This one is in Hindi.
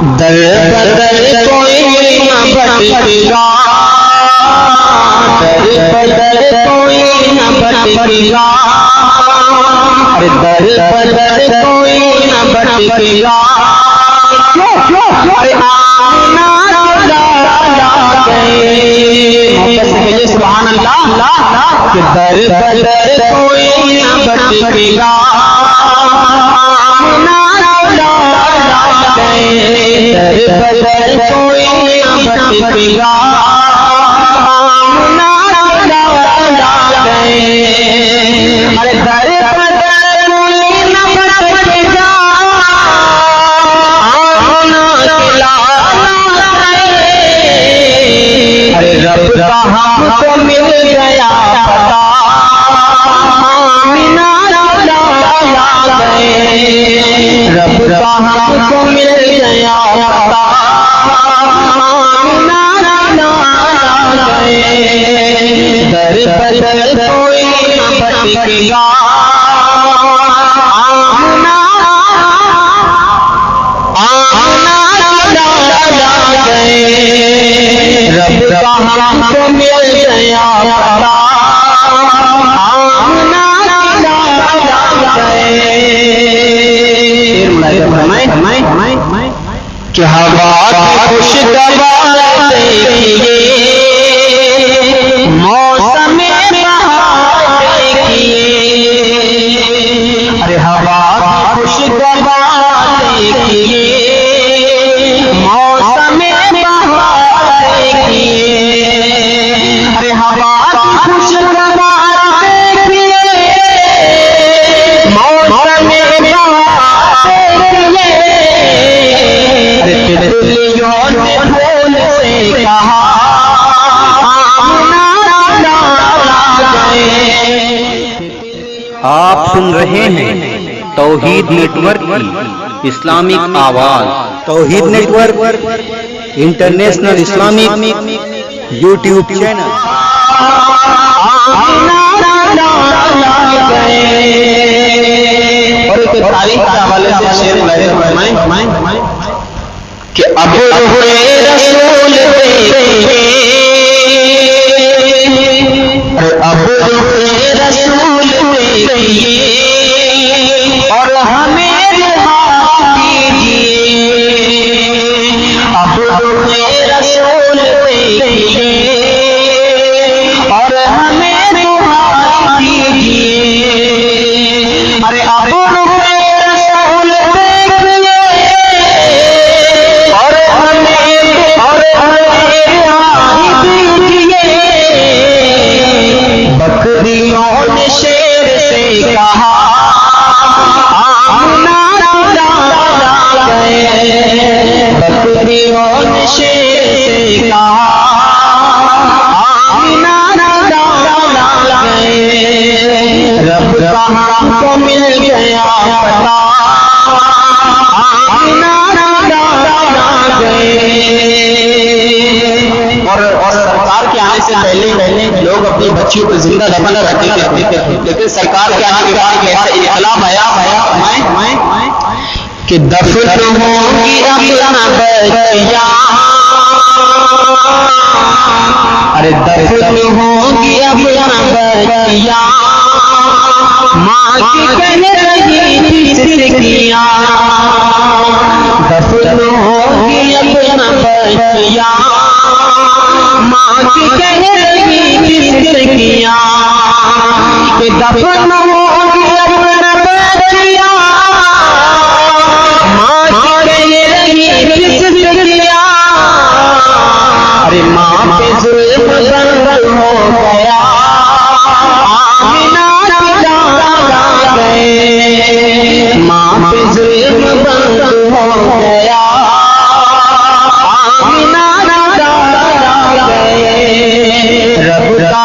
दर बदर कोई न भटकेगा, दर बदर कोई न भटकेगा, अरे दर बदर कोई न भटकेगा। अरे आना गए सुभान अल्लाह कि दर बदर कोई न भटकेगा, दर बदर कोई न भटकेगा, अरे दर बदर कोई न भटकेगा, अरे रब का हमको मिल गया पता, रब का हमको मिल गया पता, दर बदर कोई न भटकेगा, रब का हमको मिल गया पता, कि हवा खुशगवार देखिए, मौसम बहार देखिए, अरे हवा खुशगवार देखिए, मौसम बहार देखिए, अरे हवा खुशगवार देखिए, मौसम बहार देखिए, तितलियों ने फूल से कहा आप सुन रहे हैं तौहीद नेटवर्क की इस्लामिक आवाज। Tauheed network international Islamic YouTube channel. और एक तारीख के हवाले से शेर फरमाएं कि अब रसूल देखे, अब रसूल देखिए और हमें रिहा कीजिए, अब रसूल देखिए और हमें रिहा कीजिए, अरे अब रसूल देखिए और हमें रिहा कीजिए। बकरियों ने शेर से कहा बकरियों ने शेर से कहा रब का हमको मिल गया पता, और सरकार के आने से पहले लोग अपनी बच्चियों को जिंदा दफन रखते थे, लेकिन सरकार के आने के बाद इत्तलाम आया कि दफन होगी अपना बच्चियां, अरे दफन होगी अपना बच्चियां, माँ की कह रही सिसकियां, दफन होगी अपना बच्चियां, माँ की कह रही सिसकियां, कि दफन होगी अपना बच्चियां, माँ की कह रही सिसकियां, अरे माँ पे जुल्म बंद हो गया, आमिना पिता गए, माँ पे जुल्म बंद हो गया, आमिना पिता गए, रब का